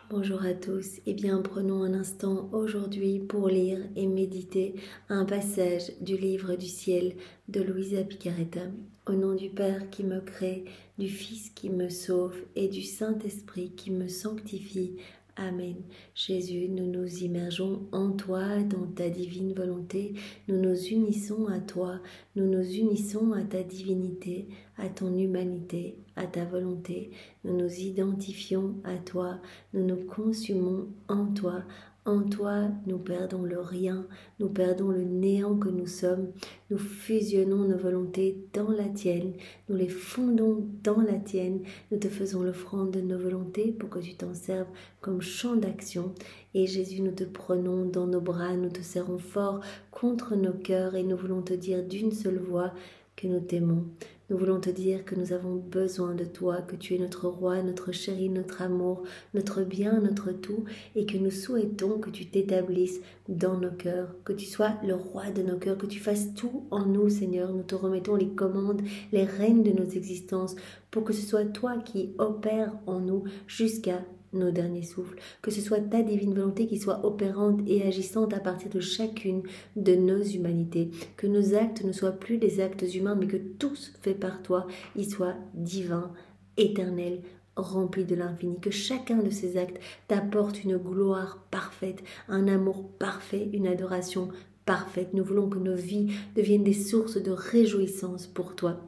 Bonjour à tous, et bien prenons un instant aujourd'hui pour lire et méditer un passage du livre du ciel de Luisa Picaretta. Au nom du Père qui me crée, du Fils qui me sauve et du Saint-Esprit qui me sanctifie. Amen. Jésus, nous nous immergeons en toi, dans ta divine volonté. Nous nous unissons à toi, nous nous unissons à ta divinité, à ton humanité, à ta volonté. Nous nous identifions à toi, nous nous consumons en toi. En toi, nous perdons le rien, nous perdons le néant que nous sommes. Nous fusionnons nos volontés dans la tienne, nous les fondons dans la tienne. Nous te faisons l'offrande de nos volontés pour que tu t'en serves comme champ d'action. Et Jésus, nous te prenons dans nos bras, nous te serrons fort contre nos cœurs et nous voulons te dire d'une seule voix que nous t'aimons. Nous voulons te dire que nous avons besoin de toi, que tu es notre roi, notre chéri, notre amour, notre bien, notre tout, et que nous souhaitons que tu t'établisses dans nos cœurs, que tu sois le roi de nos cœurs, que tu fasses tout en nous, Seigneur. Nous te remettons les commandes, les rênes de nos existences, pour que ce soit toi qui opères en nous jusqu'à nos derniers souffles, que ce soit ta divine volonté qui soit opérante et agissante à partir de chacune de nos humanités, que nos actes ne soient plus des actes humains, mais que tous faits par toi, ils soient divins, éternels, remplis de l'infini, que chacun de ces actes t'apporte une gloire parfaite, un amour parfait, une adoration parfaite. Nous voulons que nos vies deviennent des sources de réjouissance pour toi.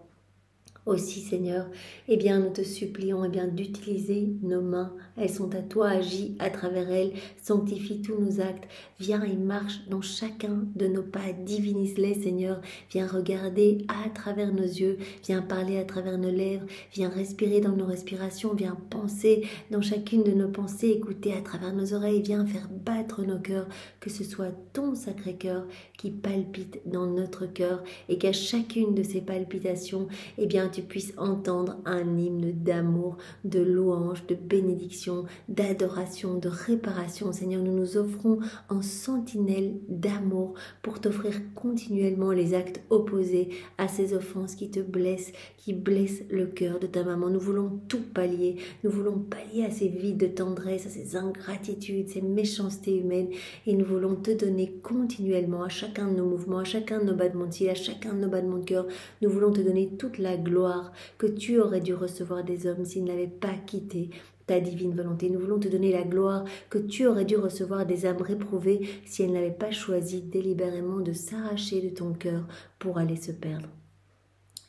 Aussi, Seigneur, eh bien, nous te supplions d'utiliser nos mains. Elles sont à toi, agis à travers elles, sanctifie tous nos actes. Viens et marche dans chacun de nos pas, divinise-les, Seigneur. Viens regarder à travers nos yeux, viens parler à travers nos lèvres, viens respirer dans nos respirations, viens penser dans chacune de nos pensées, écouter à travers nos oreilles, viens faire battre nos cœurs, que ce soit ton sacré cœur qui palpite dans notre cœur et qu'à chacune de ces palpitations, eh bien, tu puisses entendre un hymne d'amour, de louange, de bénédiction, d'adoration, de réparation. Seigneur, nous nous offrons en sentinelle d'amour pour t'offrir continuellement les actes opposés à ces offenses qui te blessent, qui blessent le cœur de ta maman. Nous voulons tout pallier. Nous voulons pallier à ces vides de tendresse, à ces ingratitudes, ces méchancetés humaines. Et nous voulons te donner continuellement à chacun de nos mouvements, à chacun de nos battements de cils, à chacun de nos battements de cœur. Nous voulons te donner toute la gloire que tu aurais dû recevoir des hommes s'ils n'avaient pas quitté ta divine volonté. Nous voulons te donner la gloire que tu aurais dû recevoir des âmes réprouvées si elles n'avaient pas choisi délibérément de s'arracher de ton cœur pour aller se perdre.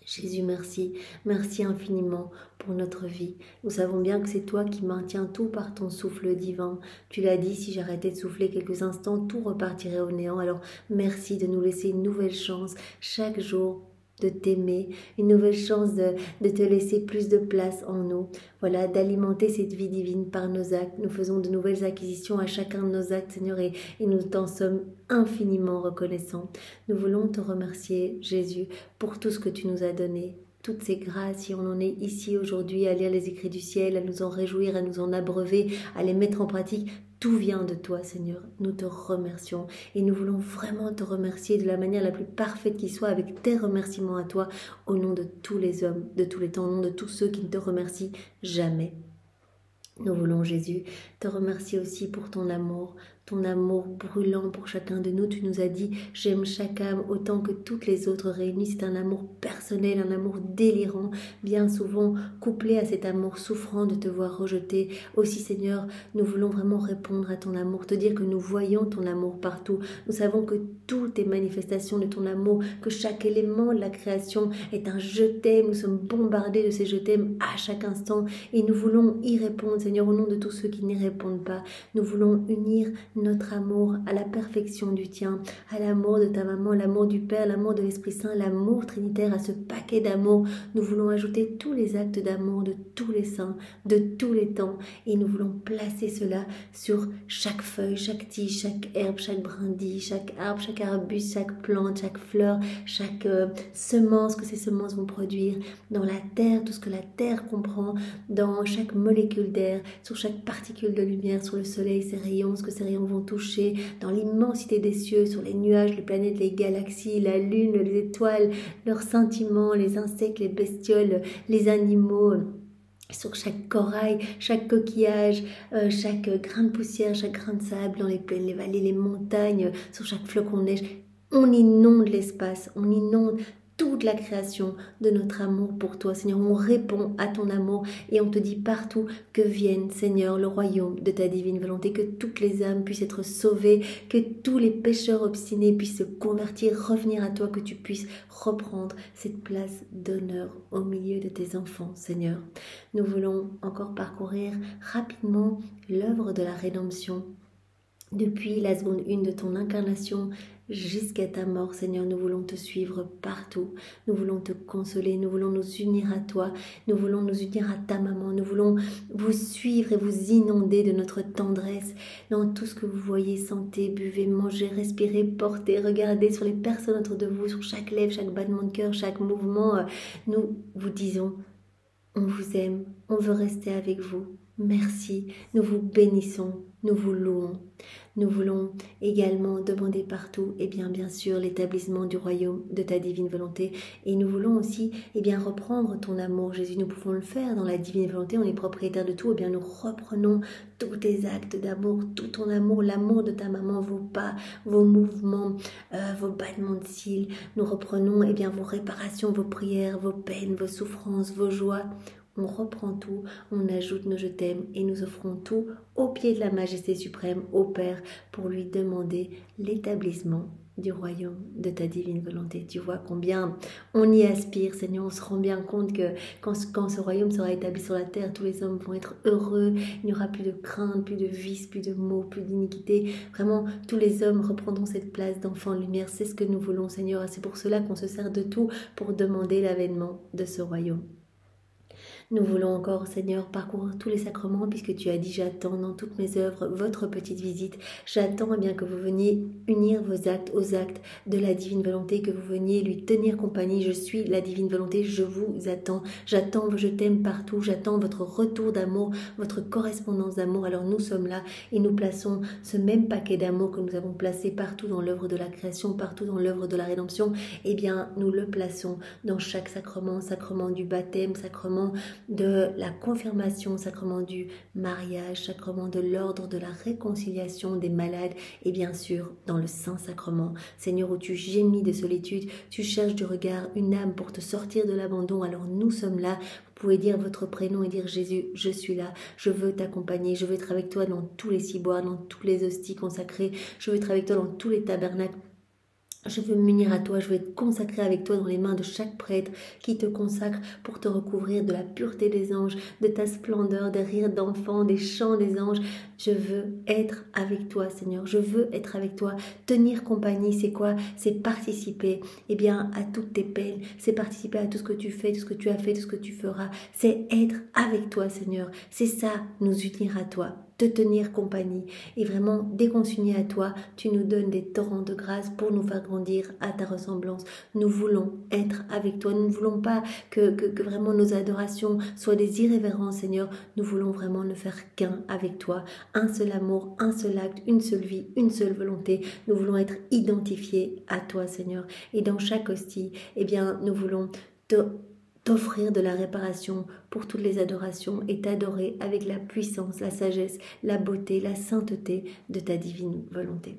Jésus, merci, merci infiniment pour notre vie. Nous savons bien que c'est toi qui maintiens tout par ton souffle divin. Tu l'as dit, si j'arrêtais de souffler quelques instants, tout repartirait au néant. Alors merci de nous laisser une nouvelle chance chaque jour de t'aimer, une nouvelle chance de te laisser plus de place en nous. Voilà, d'alimenter cette vie divine par nos actes. Nous faisons de nouvelles acquisitions à chacun de nos actes, Seigneur, et nous t'en sommes infiniment reconnaissants. Nous voulons te remercier, Jésus, pour tout ce que tu nous as donné. Toutes ces grâces, si on en est ici aujourd'hui à lire les écrits du ciel, à nous en réjouir, à nous en abreuver, à les mettre en pratique, tout vient de toi, Seigneur. Nous te remercions et nous voulons vraiment te remercier de la manière la plus parfaite qui soit, avec tes remerciements à toi, au nom de tous les hommes, de tous les temps, au nom de tous ceux qui ne te remercient jamais. Nous voulons, Jésus, te remercier aussi pour ton amour brûlant pour chacun de nous. Tu nous as dit, j'aime chaque âme autant que toutes les autres réunies. C'est un amour personnel, un amour délirant, bien souvent couplé à cet amour souffrant de te voir rejeté. Aussi, Seigneur, nous voulons vraiment répondre à ton amour, te dire que nous voyons ton amour partout. Nous savons que tout est manifestation de ton amour, que chaque élément de la création est un je t'aime. Nous sommes bombardés de ces je t'aime à chaque instant et nous voulons y répondre, Seigneur, au nom de tous ceux qui n'y répondent pas. Nous voulons unir notre amour à la perfection du tien, à l'amour de ta maman, l'amour du Père, l'amour de l'Esprit Saint, l'amour trinitaire, à ce paquet d'amour. Nous voulons ajouter tous les actes d'amour de tous les saints, de tous les temps, et nous voulons placer cela sur chaque feuille, chaque tige, chaque herbe, chaque brindille, chaque arbre, chaque arbuste, chaque plante, chaque fleur, chaque semence que ces semences vont produire, dans la terre, tout ce que la terre comprend, dans chaque molécule d'air, sur chaque particule de lumière, sur le soleil, ses rayons, ce que ces rayons vont toucher, dans l'immensité des cieux, sur les nuages, les planètes, les galaxies, la lune, les étoiles, leurs sentiments, les insectes, les bestioles, les animaux, sur chaque corail, chaque coquillage, chaque grain de poussière, chaque grain de sable dans les plaines, les vallées, les montagnes, sur chaque flocon de neige. On inonde l'espace, on inonde toute la création de notre amour pour toi, Seigneur. On répond à ton amour et on te dit partout que vienne, Seigneur, le royaume de ta divine volonté, que toutes les âmes puissent être sauvées, que tous les pécheurs obstinés puissent se convertir, revenir à toi, que tu puisses reprendre cette place d'honneur au milieu de tes enfants, Seigneur. Nous voulons encore parcourir rapidement l'œuvre de la rédemption. Depuis la seconde 1 de ton incarnation jusqu'à ta mort, Seigneur, nous voulons te suivre partout. Nous voulons te consoler, nous voulons nous unir à toi, nous voulons nous unir à ta maman, nous voulons vous suivre et vous inonder de notre tendresse dans tout ce que vous voyez, sentez, buvez, mangez, respirez, portez, regardez sur les personnes autour de vous, sur chaque lèvre, chaque battement de cœur, chaque mouvement. Nous vous disons, on vous aime, on veut rester avec vous. Merci, nous vous bénissons, nous vous louons. Nous voulons également demander partout, bien sûr, l'établissement du royaume de ta divine volonté. Et nous voulons aussi, reprendre ton amour, Jésus. Nous pouvons le faire dans la divine volonté, on est propriétaire de tout. Nous reprenons tous tes actes d'amour, tout ton amour, l'amour de ta maman, vos pas, vos mouvements, vos battements de cils. Nous reprenons, vos réparations, vos prières, vos peines, vos souffrances, vos joies. On reprend tout, on ajoute nos je t'aime et nous offrons tout au pied de la majesté suprême, au Père, pour lui demander l'établissement du royaume de ta divine volonté. Tu vois combien on y aspire, Seigneur. On se rend bien compte que quand ce royaume sera établi sur la terre, tous les hommes vont être heureux. Il n'y aura plus de crainte, plus de vices, plus de maux, plus d'iniquité. Vraiment, tous les hommes reprendront cette place d'enfants de lumière. C'est ce que nous voulons, Seigneur. C'est pour cela qu'on se sert de tout pour demander l'avènement de ce royaume. Nous voulons encore, Seigneur, parcourir tous les sacrements puisque tu as dit j'attends dans toutes mes œuvres votre petite visite. J'attends que vous veniez unir vos actes aux actes de la divine volonté, que vous veniez lui tenir compagnie. Je suis la divine volonté, je vous attends. J'attends vos je t'aime partout, j'attends votre retour d'amour, votre correspondance d'amour. Alors nous sommes là et nous plaçons ce même paquet d'amour que nous avons placé partout dans l'œuvre de la création, partout dans l'œuvre de la rédemption. Nous le plaçons dans chaque sacrement, sacrement du baptême, sacrement de la confirmation, sacrement du mariage, sacrement de l'ordre de la réconciliation des malades et bien sûr dans le Saint-Sacrement. Seigneur, où tu gémis de solitude, tu cherches du regard une âme pour te sortir de l'abandon, alors nous sommes là. Vous pouvez dire votre prénom et dire Jésus, je suis là, je veux t'accompagner, je veux être avec toi dans tous les ciboires, dans tous les hosties consacrées, je veux être avec toi dans tous les tabernacles. Je veux m'unir à toi, je veux être consacré avec toi dans les mains de chaque prêtre qui te consacre pour te recouvrir de la pureté des anges, de ta splendeur, des rires d'enfants, des chants des anges. Je veux être avec toi, Seigneur, je veux être avec toi. Tenir compagnie, c'est quoi? C'est participer à toutes tes peines, c'est participer à tout ce que tu fais, tout ce que tu as fait, tout ce que tu feras. C'est être avec toi, Seigneur. C'est ça, nous unir à toi, te tenir compagnie. Et vraiment, dès qu'on s'unit à toi, tu nous donnes des torrents de grâce pour nous faire grandir à ta ressemblance. Nous voulons être avec toi. Nous ne voulons pas que vraiment nos adorations soient des irrévérences, Seigneur. Nous voulons vraiment ne faire qu'un avec toi. Un seul amour, un seul acte, une seule vie, une seule volonté. Nous voulons être identifiés à toi, Seigneur. Et dans chaque hostie, nous voulons t'offrir de la réparation pour toutes les adorations et t'adorer avec la puissance, la sagesse, la beauté, la sainteté de ta divine volonté.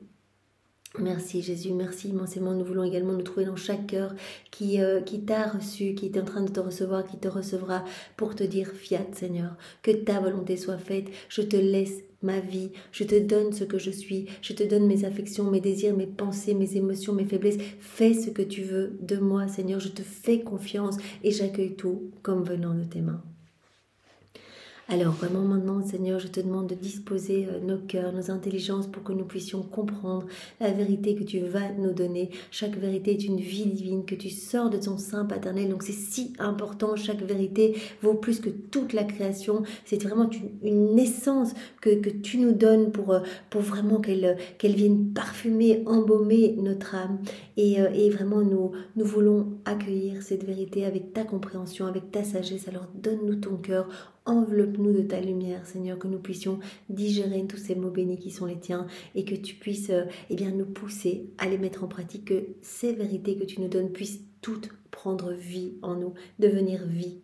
Merci Jésus, merci immensément. Nous voulons également nous trouver dans chaque cœur qui t'a reçu, qui est en train de te recevoir, qui te recevra pour te dire fiat Seigneur, que ta volonté soit faite. Je te laisse ma vie, je te donne ce que je suis, je te donne mes affections, mes désirs, mes pensées, mes émotions, mes faiblesses. Fais ce que tu veux de moi Seigneur, je te fais confiance et j'accueille tout comme venant de tes mains. Alors vraiment maintenant, Seigneur, je te demande de disposer nos cœurs, nos intelligences pour que nous puissions comprendre la vérité que tu vas nous donner. Chaque vérité est une vie divine que tu sors de ton sein paternel. Donc c'est si important, chaque vérité vaut plus que toute la création. C'est vraiment une naissance que tu nous donnes pour vraiment qu'elle vienne parfumer, embaumer notre âme. Et vraiment, nous voulons accueillir cette vérité avec ta compréhension, avec ta sagesse. Alors donne-nous ton cœur. Enveloppe-nous de ta lumière, Seigneur, que nous puissions digérer tous ces mots bénis qui sont les tiens et que tu puisses nous pousser à les mettre en pratique, que ces vérités que tu nous donnes puissent toutes prendre vie en nous, devenir vie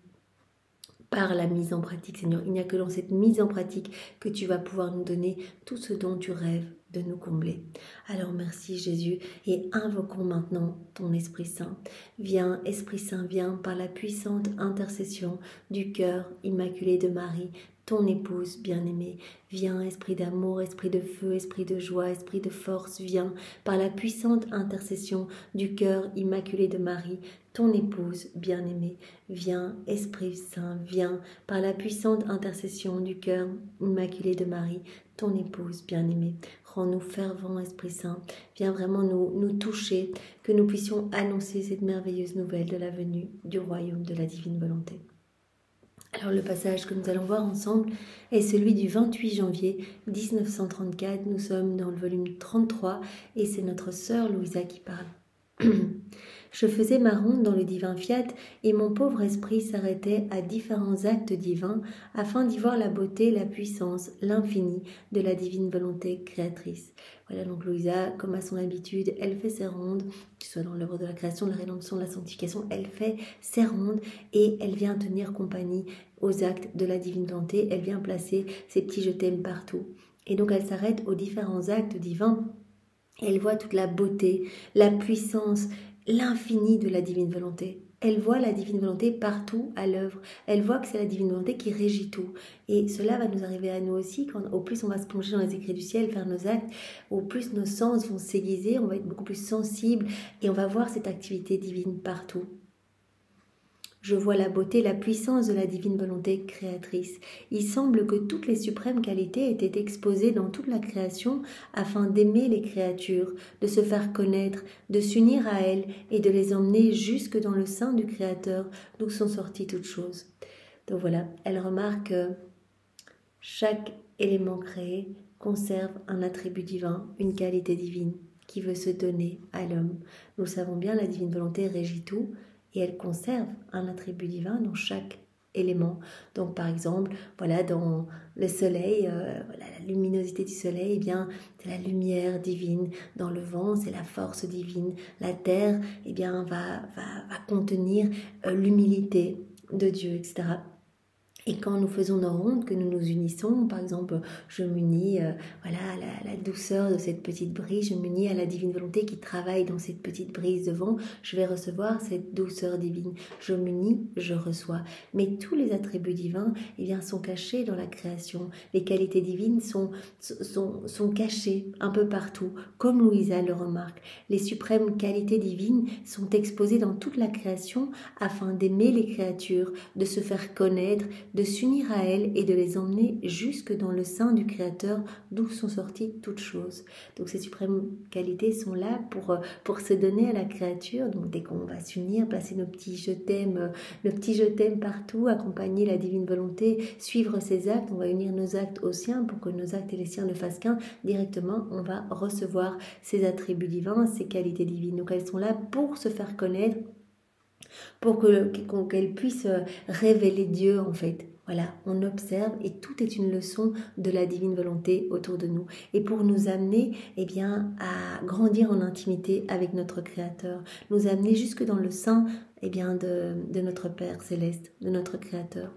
par la mise en pratique, Seigneur. Il n'y a que dans cette mise en pratique que tu vas pouvoir nous donner tout ce dont tu rêves de nous combler. Alors merci Jésus et invoquons maintenant ton Esprit Saint. Viens Esprit Saint, viens par la puissante intercession du cœur immaculé de Marie, ton épouse bien-aimée. Viens Esprit d'amour, Esprit de feu, Esprit de joie, Esprit de force, viens par la puissante intercession du cœur immaculé de Marie, ton épouse bien-aimée. Viens Esprit Saint, viens par la puissante intercession du cœur immaculé de Marie, ton épouse bien-aimée. Rends-nous fervents, Esprit Saint. Viens vraiment nous toucher, que nous puissions annoncer cette merveilleuse nouvelle de la venue du royaume de la divine volonté. Alors le passage que nous allons voir ensemble est celui du 28 janvier 1934. Nous sommes dans le volume 33 et c'est notre sœur Louisa qui parle. Je faisais ma ronde dans le divin fiat et mon pauvre esprit s'arrêtait à différents actes divins afin d'y voir la beauté, la puissance, l'infini de la divine volonté créatrice. Voilà donc Louisa, comme à son habitude, elle fait ses rondes, que ce soit dans l'œuvre de la création, de la rédemption, de la sanctification, elle fait ses rondes et elle vient tenir compagnie aux actes de la divine volonté, elle vient placer ses petits je t'aime partout. Et donc elle s'arrête aux différents actes divins. Elle voit toute la beauté, la puissance, l'infini de la divine volonté. Elle voit la divine volonté partout à l'œuvre. Elle voit que c'est la divine volonté qui régit tout. Et cela va nous arriver à nous aussi, quand au plus on va se plonger dans les écrits du ciel, faire nos actes, au plus nos sens vont s'aiguiser, on va être beaucoup plus sensible et on va voir cette activité divine partout. Je vois la beauté, la puissance de la divine volonté créatrice. Il semble que toutes les suprêmes qualités étaient exposées dans toute la création afin d'aimer les créatures, de se faire connaître, de s'unir à elles et de les emmener jusque dans le sein du Créateur, d'où sont sorties toutes choses. Donc voilà, elle remarque que chaque élément créé conserve un attribut divin, une qualité divine qui veut se donner à l'homme. Nous savons bien, la divine volonté régit tout, et elle conserve un attribut divin dans chaque élément. Donc par exemple, voilà, dans le soleil, voilà, la luminosité du soleil, eh bien, c'est la lumière divine. Dans le vent, c'est la force divine. La terre, eh bien, va contenir l'humilité de Dieu, etc. Et quand nous faisons nos rondes, que nous nous unissons, par exemple, je m'unis voilà, à la douceur de cette petite brise, je m'unis à la divine volonté qui travaille dans cette petite brise de vent, je vais recevoir cette douceur divine. Je m'unis, je reçois. Mais tous les attributs divins eh bien, sont cachés dans la création. Les qualités divines sont cachées un peu partout, comme Louisa le remarque. Les suprêmes qualités divines sont exposées dans toute la création afin d'aimer les créatures, de se faire connaître, de s'unir à elles et de les emmener jusque dans le sein du Créateur d'où sont sorties toutes choses. Donc ces suprêmes qualités sont là pour se donner à la créature. Donc dès qu'on va s'unir, placer nos petits je t'aime partout, accompagner la divine volonté, suivre ses actes, on va unir nos actes aux siens pour que nos actes et les siens ne fassent qu'un. Directement, on va recevoir ces attributs divins, ces qualités divines. Donc elles sont là pour se faire connaître, pour qu'elle puisse révéler Dieu en fait. Voilà, on observe et tout est une leçon de la divine volonté autour de nous. Et pour nous amener eh bien, à grandir en intimité avec notre Créateur, nous amener jusque dans le sein eh bien, de notre Père Céleste, de notre Créateur.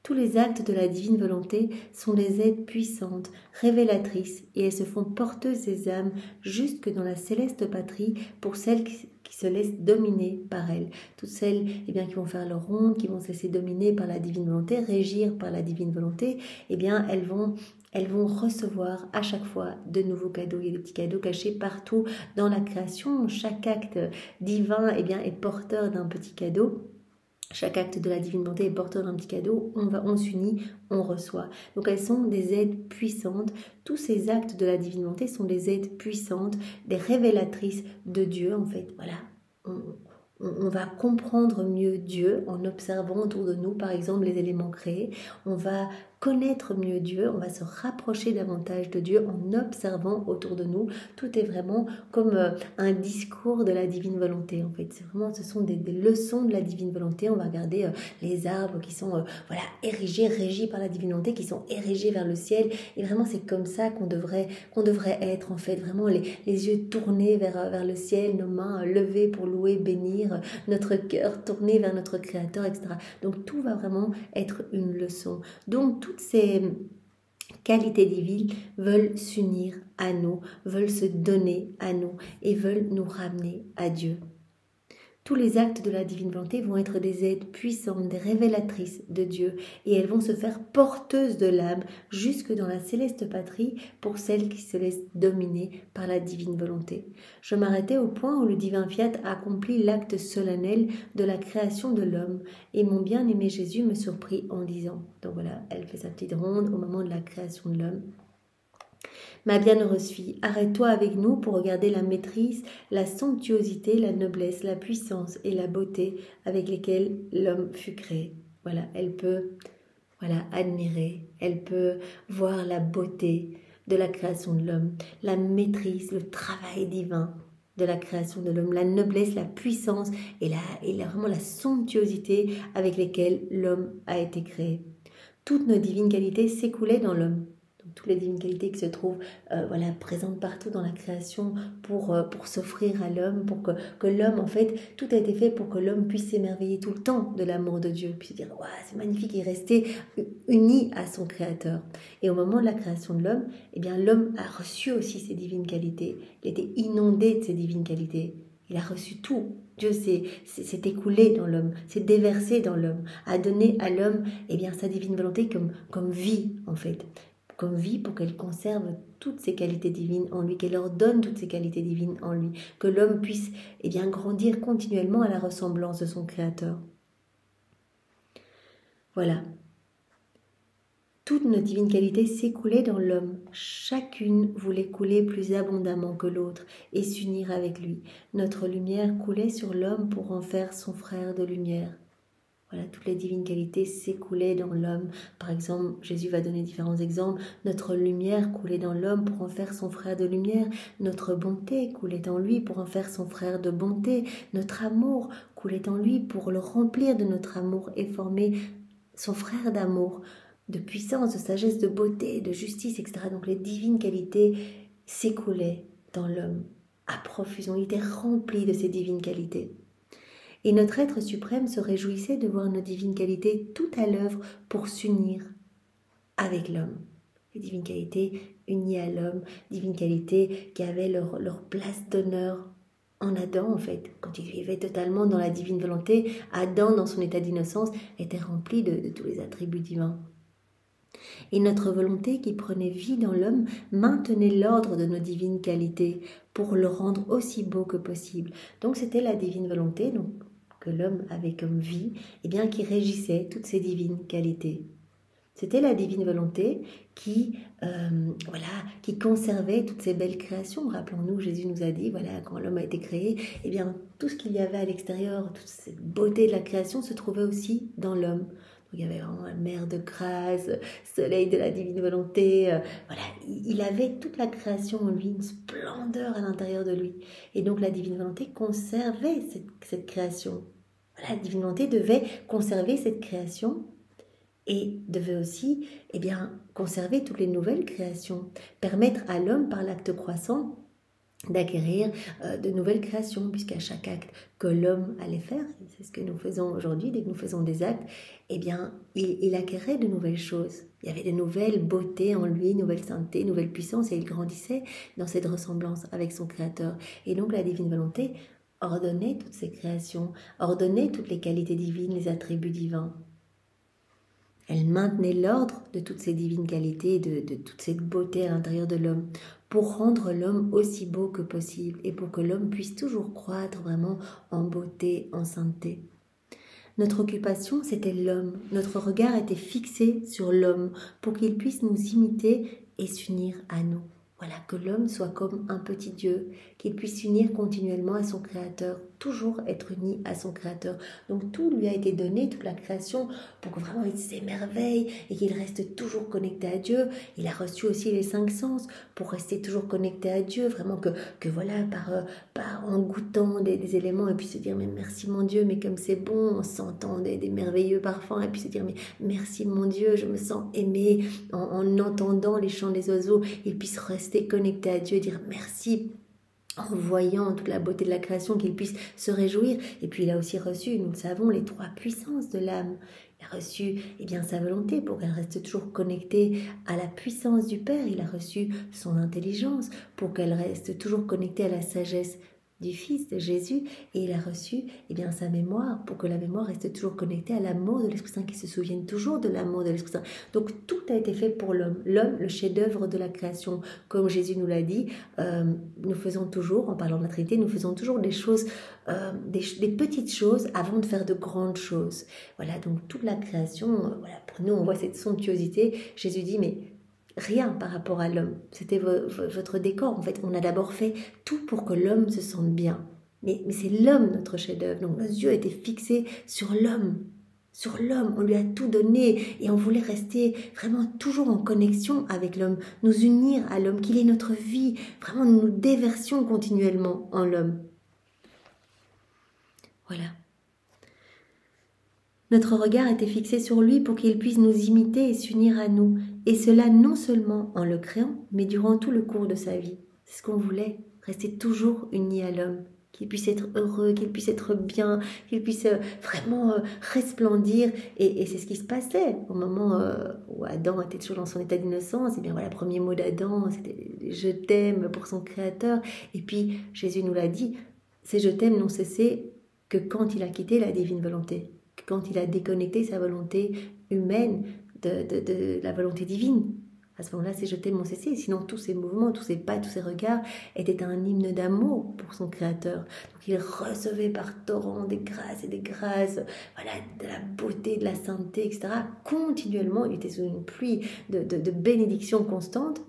Tous les actes de la divine volonté sont des aides puissantes, révélatrices, et elles se font porteuses des âmes jusque dans la céleste patrie pour celles qui se laissent dominer par elle. Toutes celles eh bien, qui vont faire leur ronde, qui vont se laisser dominer par la divine volonté, régir par la divine volonté, eh bien, elles vont recevoir à chaque fois de nouveaux cadeaux. Il y a des petits cadeaux cachés partout dans la création. Chaque acte divin eh bien, est porteur d'un petit cadeau. Chaque acte de la divine volonté est porteur d'un petit cadeau, on s'unit, on reçoit. Donc elles sont des aides puissantes. Tous ces actes de la divine volonté sont des aides puissantes, des révélatrices de Dieu en fait. Voilà, on va comprendre mieux Dieu en observant autour de nous, par exemple, les éléments créés. On va connaître mieux Dieu, on va se rapprocher davantage de Dieu en observant autour de nous. Tout est vraiment comme un discours de la divine volonté en fait. Ce sont des leçons de la divine volonté. On va regarder les arbres qui sont érigés, régis par la divine volonté, qui sont érigés vers le ciel. Et vraiment c'est comme ça qu'on devrait être en fait. Vraiment les yeux tournés vers le ciel, nos mains levées pour louer, bénir, notre cœur tourné vers notre Créateur, etc. Donc tout va vraiment être une leçon. Donc toutes ces qualités divines veulent s'unir à nous, veulent se donner à nous et veulent nous ramener à Dieu. Tous les actes de la divine volonté vont être des aides puissantes, des révélatrices de Dieu, et elles vont se faire porteuses de l'âme jusque dans la céleste patrie pour celles qui se laissent dominer par la divine volonté. Je m'arrêtais au point où le divin fiat accomplit l'acte solennel de la création de l'homme, et mon bien-aimé Jésus me surprit en disant, donc voilà, elle fait sa petite ronde au moment de la création de l'homme. Ma bienheureuse fille, arrête-toi avec nous pour regarder la maîtrise, la somptuosité, la noblesse, la puissance et la beauté avec lesquelles l'homme fut créé. Voilà, elle peut admirer, elle peut voir la beauté de la création de l'homme, la maîtrise, le travail divin de la création de l'homme, la noblesse, la puissance et vraiment la somptuosité avec lesquelles l'homme a été créé. Toutes nos divines qualités s'écoulaient dans l'homme. Toutes les divines qualités qui se trouvent présentes partout dans la création pour s'offrir à l'homme, pour que l'homme, en fait, tout a été fait pour que l'homme puisse s'émerveiller tout le temps de l'amour de Dieu, puis se dire, ouais, c'est magnifique, il restait uni à son Créateur. Et au moment de la création de l'homme, eh bien, l'homme a reçu aussi ces divines qualités, il était inondé de ces divines qualités, il a reçu tout. Dieu s'est écoulé dans l'homme, s'est déversé dans l'homme, a donné à l'homme sa divine volonté comme vie, en fait. Comme vie pour qu'elle conserve toutes ses qualités divines en lui, qu'elle leur donne toutes ses qualités divines en lui, que l'homme puisse grandir continuellement à la ressemblance de son Créateur. Voilà. Toutes nos divines qualités s'écoulaient dans l'homme. Chacune voulait couler plus abondamment que l'autre et s'unir avec lui. Notre lumière coulait sur l'homme pour en faire son frère de lumière. Voilà, toutes les divines qualités s'écoulaient dans l'homme. Par exemple, Jésus va donner différents exemples. Notre lumière coulait dans l'homme pour en faire son frère de lumière. Notre bonté coulait en lui pour en faire son frère de bonté. Notre amour coulait en lui pour le remplir de notre amour et former son frère d'amour, de puissance, de sagesse, de beauté, de justice, etc. Donc les divines qualités s'écoulaient dans l'homme à profusion. Il était rempli de ces divines qualités. Et notre être suprême se réjouissait de voir nos divines qualités tout à l'œuvre pour s'unir avec l'homme. Les divines qualités unies à l'homme, divines qualités qui avaient leur place d'honneur en Adam en fait. Quand il vivait totalement dans la divine volonté, Adam dans son état d'innocence était rempli de tous les attributs divins. Et notre volonté qui prenait vie dans l'homme maintenait l'ordre de nos divines qualités pour le rendre aussi beau que possible. Donc c'était la divine volonté que l'homme avait comme vie, qui régissait toutes ces divines qualités. C'était la divine volonté qui conservait toutes ces belles créations. Rappelons-nous, Jésus nous a dit, quand l'homme a été créé, tout ce qu'il y avait à l'extérieur, toute cette beauté de la création se trouvait aussi dans l'homme. Donc, il y avait vraiment la mer de grâce, soleil de la divine volonté. Il avait toute la création en lui, une splendeur à l'intérieur de lui. Et donc la divine volonté conservait cette création. La divine volonté devait conserver cette création et devait aussi conserver toutes les nouvelles créations, permettre à l'homme par l'acte croissant d'acquérir de nouvelles créations, puisqu'à chaque acte que l'homme allait faire, c'est ce que nous faisons aujourd'hui, dès que nous faisons des actes, il acquérait de nouvelles choses. Il y avait de nouvelles beautés en lui, nouvelle sainteté, nouvelle puissance, et il grandissait dans cette ressemblance avec son Créateur. Et donc la divine volonté ordonnait toutes ces créations, ordonnait toutes les qualités divines, les attributs divins. Elle maintenait l'ordre de toutes ces divines qualités, de toute cette beauté à l'intérieur de l'homme, pour rendre l'homme aussi beau que possible et pour que l'homme puisse toujours croître vraiment en beauté, en sainteté. Notre occupation, c'était l'homme. Notre regard était fixé sur l'homme pour qu'il puisse nous imiter et s'unir à nous. Voilà, que l'homme soit comme un petit Dieu, qu'il puisse s'unir continuellement à son Créateur toujours être uni à son Créateur. Donc tout lui a été donné, toute la création, pour que vraiment il s'émerveille et qu'il reste toujours connecté à Dieu. Il a reçu aussi les 5 sens pour rester toujours connecté à Dieu, vraiment que voilà, en goûtant des éléments, et puis se dire mais merci mon Dieu, mais comme c'est bon, en sentant des merveilleux parfums, et puis se dire mais merci mon Dieu, je me sens aimé, en entendant les chants des oiseaux, il puisse rester connecté à Dieu, dire merci, en voyant toute la beauté de la création, qu'il puisse se réjouir. Et puis il a aussi reçu, nous le savons, les 3 puissances de l'âme. Il a reçu sa volonté pour qu'elle reste toujours connectée à la puissance du Père. Il a reçu son intelligence pour qu'elle reste toujours connectée à la sagesse du Fils de Jésus, et il a reçu sa mémoire pour que la mémoire reste toujours connectée à l'amour de l'Esprit Saint, qu'il se souvienne toujours de l'amour de l'Esprit Saint. Donc tout a été fait pour l'homme, le chef-d'œuvre de la création. Comme Jésus nous l'a dit, nous faisons toujours, en parlant de la Trinité, nous faisons toujours des choses, des petites choses avant de faire de grandes choses. Voilà, donc toute la création, pour nous on voit cette somptuosité. Jésus dit mais rien par rapport à l'homme, c'était votre décor. En fait, on a d'abord fait tout pour que l'homme se sente bien. Mais c'est l'homme notre chef-d'œuvre. Donc nos yeux étaient fixés sur l'homme. Sur l'homme, on lui a tout donné et on voulait rester vraiment toujours en connexion avec l'homme, nous unir à l'homme, qu'il est notre vie. Vraiment, nous nous déversions continuellement en l'homme. Voilà. Notre regard était fixé sur lui pour qu'il puisse nous imiter et s'unir à nous. Et cela non seulement en le créant, mais durant tout le cours de sa vie. C'est ce qu'on voulait, rester toujours unis à l'homme. Qu'il puisse être heureux, qu'il puisse être bien, qu'il puisse vraiment resplendir. Et c'est ce qui se passait au moment où Adam était toujours dans son état d'innocence. Et bien voilà, le premier mot d'Adam, c'était « je t'aime » pour son Créateur. Et puis Jésus nous l'a dit, ces « je t'aime » n'ont cessé que quand il a quitté la divine volonté. Quand il a déconnecté sa volonté humaine de la volonté divine. À ce moment-là, ces je t'aime ont cessé. Sinon, tous ces mouvements, tous ces pas, tous ces regards étaient un hymne d'amour pour son Créateur. Donc, il recevait par torrent des grâces et des grâces, voilà, de la beauté, de la sainteté, etc. Continuellement, il était sous une pluie de bénédictions constantes.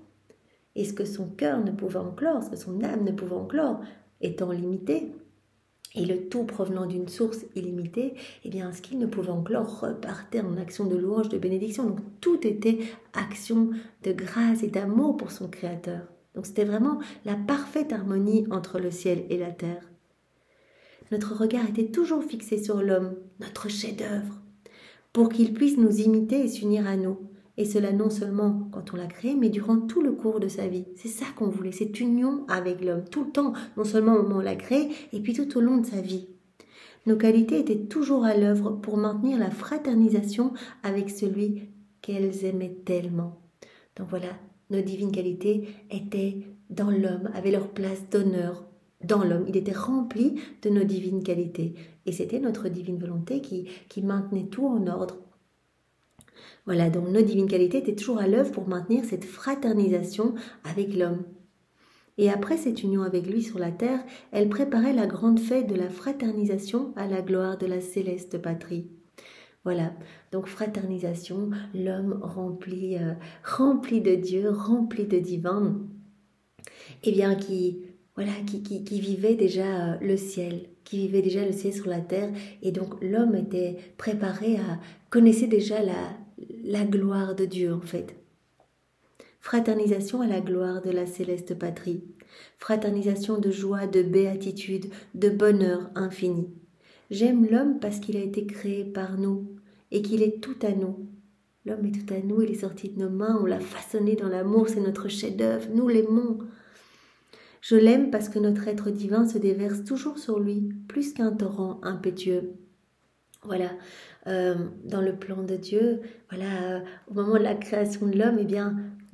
Et ce que son cœur ne pouvait enclore, ce que son âme ne pouvait enclore, étant limité, et le tout provenant d'une source illimitée, ce qu'il ne pouvait enclore repartait en action de louange, de bénédiction. Donc tout était action de grâce et d'amour pour son Créateur. Donc c'était vraiment la parfaite harmonie entre le ciel et la terre. Notre regard était toujours fixé sur l'homme, notre chef-d'œuvre, pour qu'il puisse nous imiter et s'unir à nous. Et cela non seulement quand on l'a créé, mais durant tout le cours de sa vie. C'est ça qu'on voulait, cette union avec l'homme, tout le temps, non seulement au moment où on l'a créé, et puis tout au long de sa vie. Nos qualités étaient toujours à l'œuvre pour maintenir la fraternisation avec celui qu'elles aimaient tellement. Donc voilà, nos divines qualités étaient dans l'homme, avaient leur place d'honneur dans l'homme. Il était rempli de nos divines qualités. Et c'était notre divine volonté qui maintenait tout en ordre. Voilà, donc nos divines qualités étaient toujours à l'œuvre pour maintenir cette fraternisation avec l'homme. Et après cette union avec lui sur la terre, elle préparait la grande fête de la fraternisation à la gloire de la céleste patrie. Voilà, donc fraternisation, l'homme rempli de Dieu, rempli de divin, qui vivait déjà le ciel, qui vivait déjà le ciel sur la terre. Et donc l'homme était préparé connaissait déjà la gloire de Dieu en fait. Fraternisation à la gloire de la céleste patrie. Fraternisation de joie, de béatitude, de bonheur infini. J'aime l'homme parce qu'il a été créé par nous et qu'il est tout à nous. L'homme est tout à nous, il est sorti de nos mains, on l'a façonné dans l'amour, c'est notre chef-d'œuvre, nous l'aimons. Je l'aime parce que notre être divin se déverse toujours sur lui, plus qu'un torrent impétueux. Voilà, dans le plan de Dieu, au moment de la création de l'homme,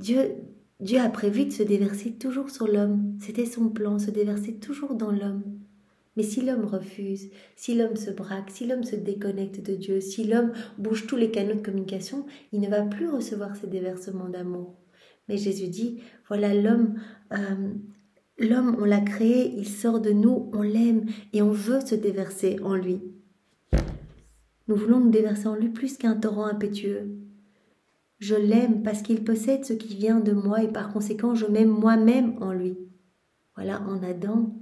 Dieu a prévu de se déverser toujours sur l'homme. C'était son plan, se déverser toujours dans l'homme. Mais si l'homme refuse, si l'homme se braque, si l'homme se déconnecte de Dieu, si l'homme bouge tous les canaux de communication, il ne va plus recevoir ces déversements d'amour. Mais Jésus dit, voilà l'homme, on l'a créé, il sort de nous, on l'aime et on veut se déverser en lui. Nous voulons nous déverser en lui plus qu'un torrent impétueux. Je l'aime parce qu'il possède ce qui vient de moi et par conséquent je m'aime moi-même en lui. Voilà, en Adam,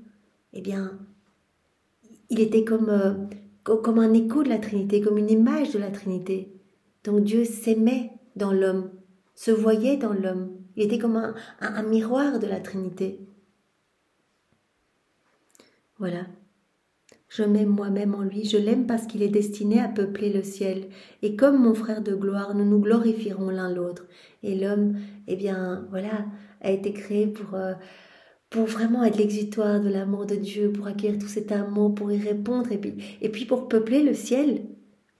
il était comme un écho de la Trinité, comme une image de la Trinité. Donc Dieu s'aimait dans l'homme, se voyait dans l'homme. Il était comme un miroir de la Trinité. Voilà. Je m'aime moi-même en lui, je l'aime parce qu'il est destiné à peupler le ciel. Et comme mon frère de gloire, nous nous glorifierons l'un l'autre. Et l'homme, eh bien, voilà, a été créé pour vraiment être l'exutoire de l'amour de Dieu, pour accueillir tout cet amour, pour y répondre, et puis pour peupler le ciel,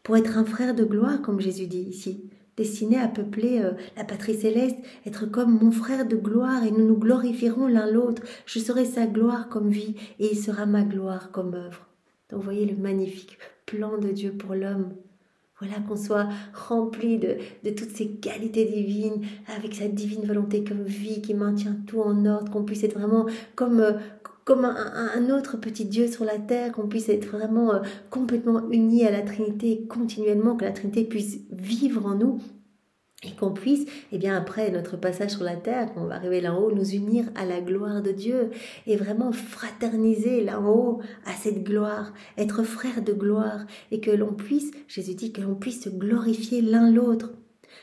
pour être un frère de gloire, comme Jésus dit ici, destiné à peupler la patrie céleste, être comme mon frère de gloire, et nous nous glorifierons l'un l'autre. Je serai sa gloire comme vie, et il sera ma gloire comme œuvre. Donc vous voyez le magnifique plan de Dieu pour l'homme. Voilà, qu'on soit rempli de toutes ces qualités divines, avec sa divine volonté comme vie qui maintient tout en ordre, qu'on puisse être vraiment comme un autre petit Dieu sur la terre, qu'on puisse être vraiment complètement unis à la Trinité continuellement, que la Trinité puisse vivre en nous. Et qu'on puisse, eh bien après notre passage sur la terre, quand on va arriver là-haut, nous unir à la gloire de Dieu et vraiment fraterniser là-haut à cette gloire, être frères de gloire et que l'on puisse, Jésus dit, que l'on puisse se glorifier l'un l'autre.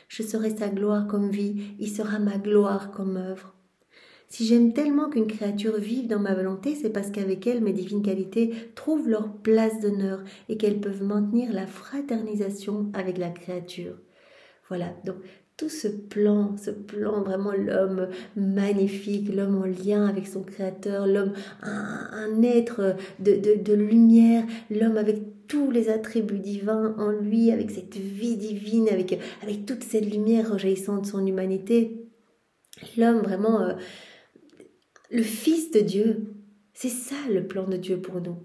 Je serai sa gloire comme vie, il sera ma gloire comme œuvre. Si j'aime tellement qu'une créature vive dans ma volonté, c'est parce qu'avec elle, mes divines qualités trouvent leur place d'honneur et qu'elles peuvent maintenir la fraternisation avec la créature. Voilà, donc tout ce plan vraiment l'homme magnifique, l'homme en lien avec son créateur, l'homme un être de lumière, l'homme avec tous les attributs divins en lui, avec cette vie divine, avec toute cette lumière rejaillissant de son humanité. L'homme vraiment, le Fils de Dieu, c'est ça le plan de Dieu pour nous.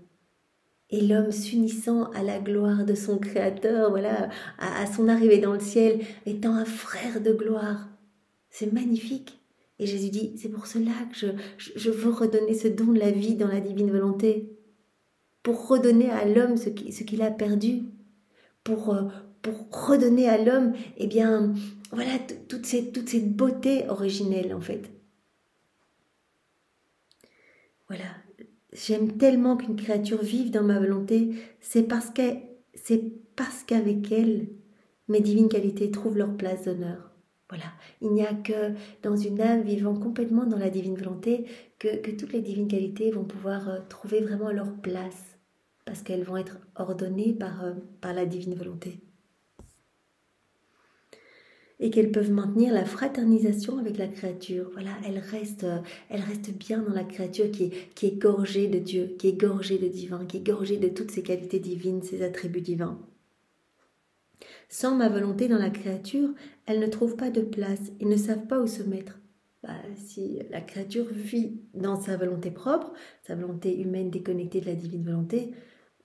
Et l'homme s'unissant à la gloire de son Créateur, voilà, à son arrivée dans le ciel, étant un frère de gloire. C'est magnifique. Et Jésus dit, c'est pour cela que je veux redonner ce don de la vie dans la divine volonté, pour redonner à l'homme ce qu'il a perdu, pour redonner à l'homme, eh bien, voilà, toute cette beauté originelle, en fait. Voilà. J'aime tellement qu'une créature vive dans ma volonté, c'est parce qu'avec elle, mes divines qualités trouvent leur place d'honneur. Voilà, il n'y a que dans une âme vivant complètement dans la divine volonté que toutes les divines qualités vont pouvoir trouver vraiment leur place, parce qu'elles vont être ordonnées par la divine volonté. Et qu'elles peuvent maintenir la fraternisation avec la créature. Voilà, elles restent bien dans la créature qui est gorgée de Dieu, qui est gorgée de divin, qui est gorgée de toutes ses qualités divines, ses attributs divins. Sans ma volonté dans la créature, elles ne trouvent pas de place, ils ne savent pas où se mettre. Si la créature vit dans sa volonté propre, sa volonté humaine déconnectée de la divine volonté,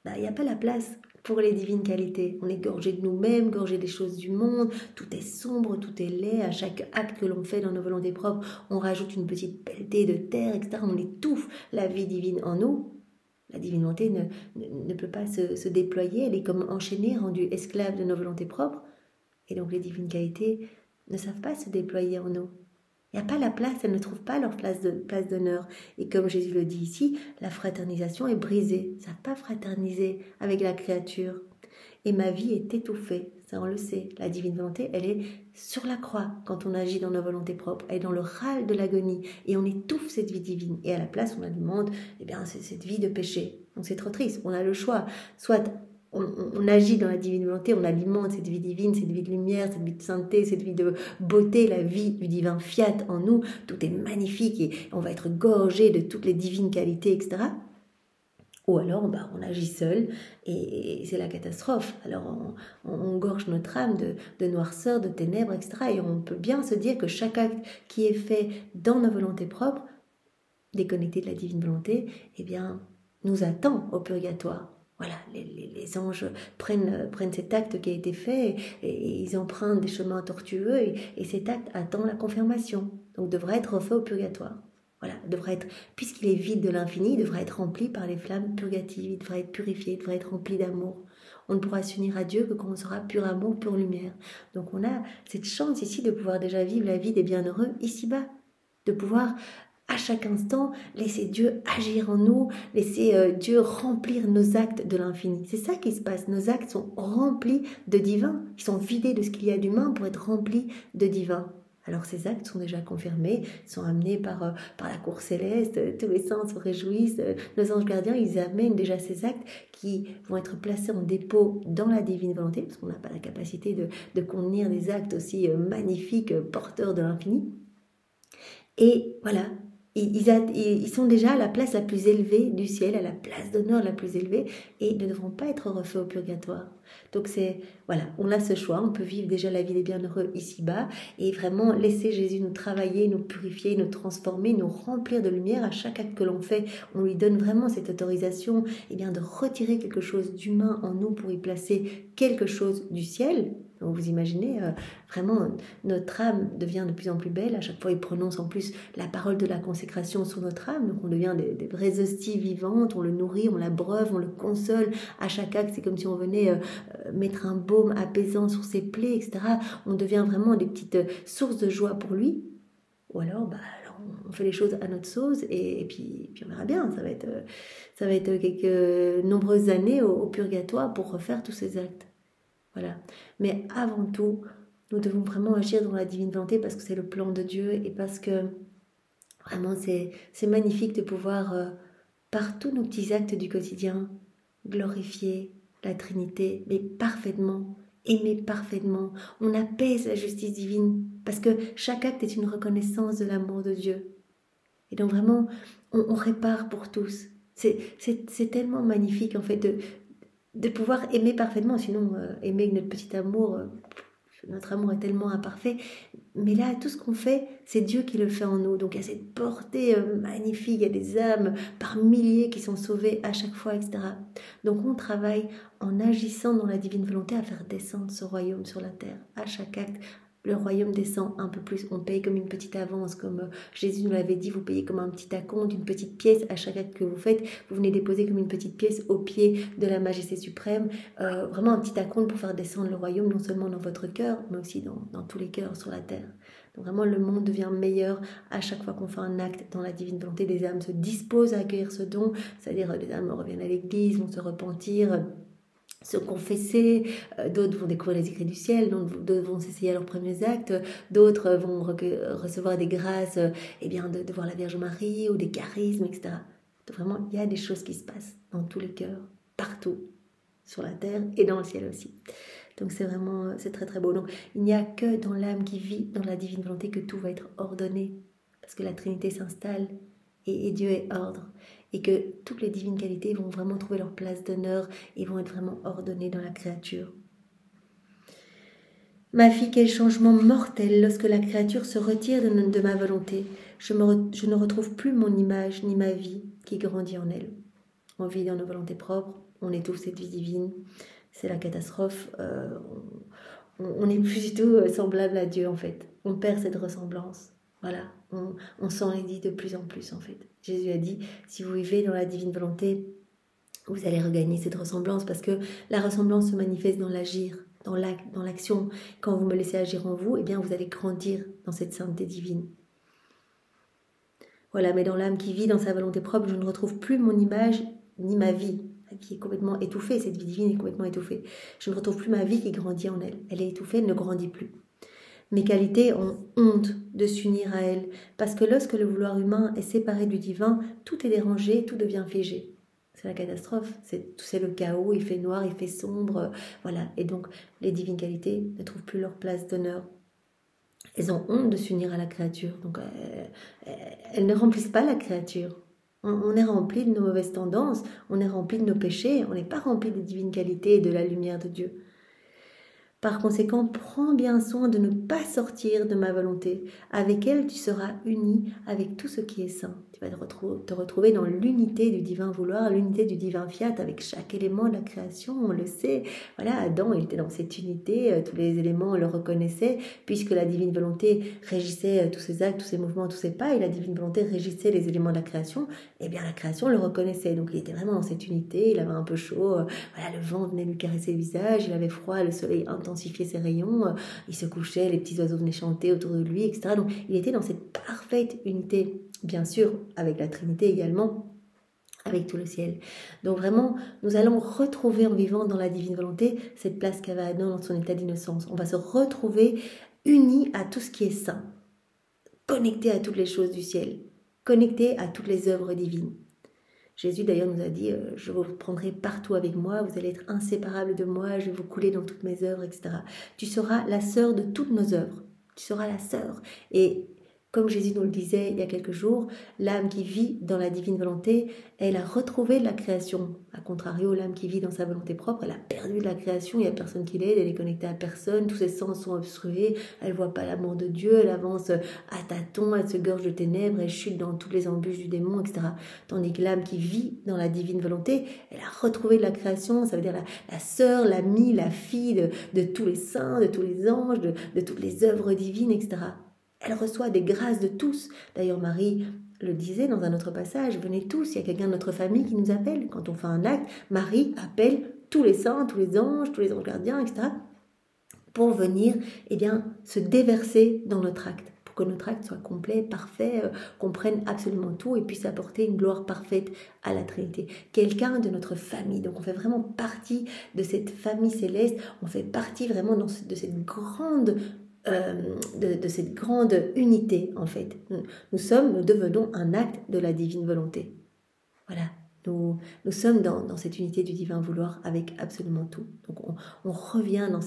il n'y a pas la place pour les divines qualités. On est gorgé de nous-mêmes, gorgé des choses du monde, tout est sombre, tout est laid, à chaque acte que l'on fait dans nos volontés propres, on rajoute une petite pelletée de terre, etc. On étouffe la vie divine en nous. La divine volonté ne peut pas se déployer, elle est comme enchaînée, rendue esclave de nos volontés propres, et donc les divines qualités ne savent pas se déployer en nous. Il n'y a pas la place, elles ne trouvent pas leur place d'honneur. Et comme Jésus le dit ici, la fraternisation est brisée. Ils ne savent pas fraterniser avec la créature. Et ma vie est étouffée, ça on le sait. La divine volonté, elle est sur la croix quand on agit dans nos volontés propres. Elle est dans le râle de l'agonie. Et on étouffe cette vie divine. Et à la place, on la demande, c'est cette vie de péché. Donc c'est trop triste. On a le choix. Soit on agit dans la divine volonté, on alimente cette vie divine, cette vie de lumière, cette vie de sainteté, cette vie de beauté, la vie du divin fiat en nous. Tout est magnifique et on va être gorgé de toutes les divines qualités, etc. Ou alors on agit seul et c'est la catastrophe. Alors on gorge notre âme de noirceur, de ténèbres, etc. Et on peut bien se dire que chaque acte qui est fait dans nos volontés propres, déconnecté de la divine volonté, nous attend au purgatoire. Voilà, les anges prennent cet acte qui a été fait et ils empruntent des chemins tortueux et cet acte attend la confirmation. Donc devrait être refait au purgatoire. Voilà, puisqu'il est vide de l'infini, il devrait être rempli par les flammes purgatives, il devrait être purifié, il devrait être rempli d'amour. On ne pourra s'unir à Dieu que quand on sera pur amour, pure lumière. Donc on a cette chance ici de pouvoir déjà vivre la vie des bienheureux ici-bas, de pouvoir à chaque instant, laisser Dieu agir en nous, laisser Dieu remplir nos actes de l'infini. C'est ça qui se passe. Nos actes sont remplis de divin. Ils sont vidés de ce qu'il y a d'humain pour être remplis de divin. Alors ces actes sont déjà confirmés, sont amenés par la cour céleste, tous les saints se réjouissent, nos anges gardiens, ils amènent déjà ces actes qui vont être placés en dépôt dans la divine volonté, parce qu'on n'a pas la capacité de contenir des actes aussi magnifiques, porteurs de l'infini. Et voilà, ils sont déjà à la place la plus élevée du ciel, à la place d'honneur la plus élevée, et ne devront pas être refaits au purgatoire. Donc voilà, on a ce choix, on peut vivre déjà la vie des bienheureux ici-bas, et vraiment laisser Jésus nous travailler, nous purifier, nous transformer, nous remplir de lumière. À chaque acte que l'on fait, on lui donne vraiment cette autorisation de retirer quelque chose d'humain en nous pour y placer quelque chose du ciel. Donc vous imaginez, vraiment, notre âme devient de plus en plus belle. À chaque fois, il prononce en plus la parole de la consécration sur notre âme. Donc on devient des vraies hosties vivantes, on le nourrit, on l'abreuve, on le console. À chaque acte, c'est comme si on venait mettre un baume apaisant sur ses plaies, etc. On devient vraiment des petites sources de joie pour lui. Ou alors, on fait les choses à notre sauce et puis on verra bien. Ça va être quelques nombreuses années au purgatoire pour refaire tous ces actes. Voilà. Mais avant tout, nous devons vraiment agir dans la divine volonté parce que c'est le plan de Dieu et parce que vraiment c'est magnifique de pouvoir, par tous nos petits actes du quotidien, glorifier la Trinité, mais parfaitement, aimer parfaitement. On apaise la justice divine parce que chaque acte est une reconnaissance de l'amour de Dieu. Et donc vraiment, on répare pour tous. C'est tellement magnifique en fait de pouvoir aimer parfaitement, sinon aimer avec notre petit amour, notre amour est tellement imparfait, mais là tout ce qu'on fait, c'est Dieu qui le fait en nous, donc il y a cette portée magnifique, il y a des âmes par milliers qui sont sauvées à chaque fois, etc. Donc on travaille en agissant dans la divine volonté à faire descendre ce royaume sur la terre, à chaque acte. Le royaume descend un peu plus, on paye comme une petite avance, comme Jésus nous l'avait dit, vous payez comme un petit acompte, une petite pièce à chaque acte que vous faites, vous venez déposer comme une petite pièce au pied de la Majesté suprême, vraiment un petit acompte pour faire descendre le royaume, non seulement dans votre cœur, mais aussi dans tous les cœurs sur la terre. Donc vraiment le monde devient meilleur à chaque fois qu'on fait un acte dans la divine volonté, des âmes se disposent à accueillir ce don, c'est-à-dire les âmes reviennent à l'église, vont se repentir, se confesser, d'autres vont découvrir les écrits du ciel, d'autres vont s'essayer à leurs premiers actes, d'autres vont recevoir des grâces de voir la Vierge Marie ou des charismes, etc. Donc vraiment, il y a des choses qui se passent dans tous les cœurs, partout, sur la terre et dans le ciel aussi. Donc c'est très très beau. Donc il n'y a que dans l'âme qui vit dans la divine volonté que tout va être ordonné, parce que la Trinité s'installe et Dieu est ordre. Et que toutes les divines qualités vont vraiment trouver leur place d'honneur et vont être vraiment ordonnées dans la créature. Ma fille, quel changement mortel lorsque la créature se retire de ma volonté. Je ne retrouve plus mon image ni ma vie qui grandit en elle. On vit dans nos volontés propres, on étouffe cette vie divine, c'est la catastrophe. On n'est plus du tout semblable à Dieu en fait. On perd cette ressemblance. Voilà, on s'enlaidit de plus en plus en fait. Jésus a dit, si vous vivez dans la divine volonté, vous allez regagner cette ressemblance parce que la ressemblance se manifeste dans l'agir, dans l'action. Quand vous me laissez agir en vous, vous allez grandir dans cette sainteté divine. Voilà, mais dans l'âme qui vit dans sa volonté propre, je ne retrouve plus mon image ni ma vie, qui est complètement étouffée, cette vie divine est complètement étouffée. Je ne retrouve plus ma vie qui grandit en elle. Elle est étouffée, elle ne grandit plus. Mes qualités ont honte de s'unir à elle, parce que lorsque le vouloir humain est séparé du divin, tout est dérangé, tout devient figé. C'est la catastrophe, c'est le chaos, il fait noir, il fait sombre, voilà. Et donc, les divines qualités ne trouvent plus leur place d'honneur. Elles ont honte de s'unir à la créature, donc elles ne remplissent pas la créature. On est rempli de nos mauvaises tendances, on est rempli de nos péchés, on n'est pas rempli des divines qualités et de la lumière de Dieu. Par conséquent, prends bien soin de ne pas sortir de ma volonté. Avec elle, tu seras uni avec tout ce qui est saint. Tu vas te retrouver dans l'unité du divin vouloir, l'unité du divin fiat, avec chaque élément de la création, on le sait. Voilà, Adam, il était dans cette unité, tous les éléments le reconnaissaient, puisque la divine volonté régissait tous ses actes, tous ses mouvements, tous ses pas, et la divine volonté régissait les éléments de la création, la création le reconnaissait. Donc il était vraiment dans cette unité, il avait un peu chaud, le vent venait lui caresser le visage, il avait froid, le soleil intense intensifier ses rayons, il se couchait, les petits oiseaux venaient chanter autour de lui, etc. Donc il était dans cette parfaite unité, bien sûr, avec la Trinité également, avec tout le ciel. Donc vraiment, nous allons retrouver en vivant dans la divine volonté cette place qu'avait Adam dans son état d'innocence. On va se retrouver unis à tout ce qui est saint, connectés à toutes les choses du ciel, connectés à toutes les œuvres divines. Jésus d'ailleurs nous a dit « Je vous prendrai partout avec moi, vous allez être inséparables de moi, je vais vous couler dans toutes mes œuvres, etc. » Tu seras la sœur de toutes nos œuvres. Tu seras la sœur. Et comme Jésus nous le disait il y a quelques jours, l'âme qui vit dans la divine volonté, elle a retrouvé la création. A contrario, l'âme qui vit dans sa volonté propre, elle a perdu de la création, il n'y a personne qui l'aide, elle est connectée à personne, tous ses sens sont obstrués, elle ne voit pas l'amour de Dieu, elle avance à tâtons, elle se gorge de ténèbres, elle chute dans toutes les embûches du démon, etc. Tandis que l'âme qui vit dans la divine volonté, elle a retrouvé de la création, ça veut dire la sœur, l'amie, la fille de tous les saints, de tous les anges, de toutes les œuvres divines, etc. Elle reçoit des grâces de tous. D'ailleurs, Marie le disait dans un autre passage, venez tous, il y a quelqu'un de notre famille qui nous appelle. Quand on fait un acte, Marie appelle tous les saints, tous les anges gardiens, etc. pour venir se déverser dans notre acte, pour que notre acte soit complet, parfait, qu'on prenne absolument tout et puisse apporter une gloire parfaite à la Trinité. Quelqu'un de notre famille, donc on fait vraiment partie de cette famille céleste, on fait partie vraiment de cette grande de cette grande unité en fait. Nous devenons un acte de la divine volonté. Voilà, nous sommes dans cette unité du divin vouloir avec absolument tout. Donc on revient dans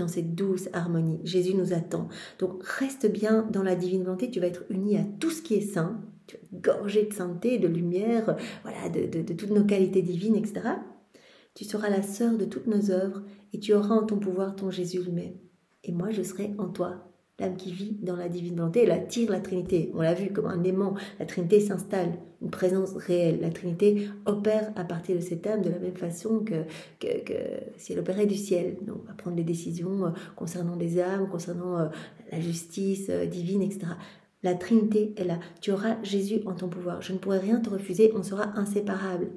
cette douce harmonie. Jésus nous attend. Donc reste bien dans la divine volonté, tu vas être uni à tout ce qui est saint, tu vas être gorgé de sainteté, de lumière, voilà, de toutes nos qualités divines, etc. Tu seras la sœur de toutes nos œuvres et tu auras en ton pouvoir ton Jésus lui-même. Et moi, je serai en toi, l'âme qui vit dans la divine volonté. Elle attire la Trinité. On l'a vu comme un aimant. La Trinité s'installe, une présence réelle. La Trinité opère à partir de cette âme de la même façon que si elle opérait du ciel. Donc, on va prendre des décisions concernant des âmes, concernant la justice divine, etc. La Trinité est là. Tu auras Jésus en ton pouvoir. Je ne pourrai rien te refuser. On sera inséparables.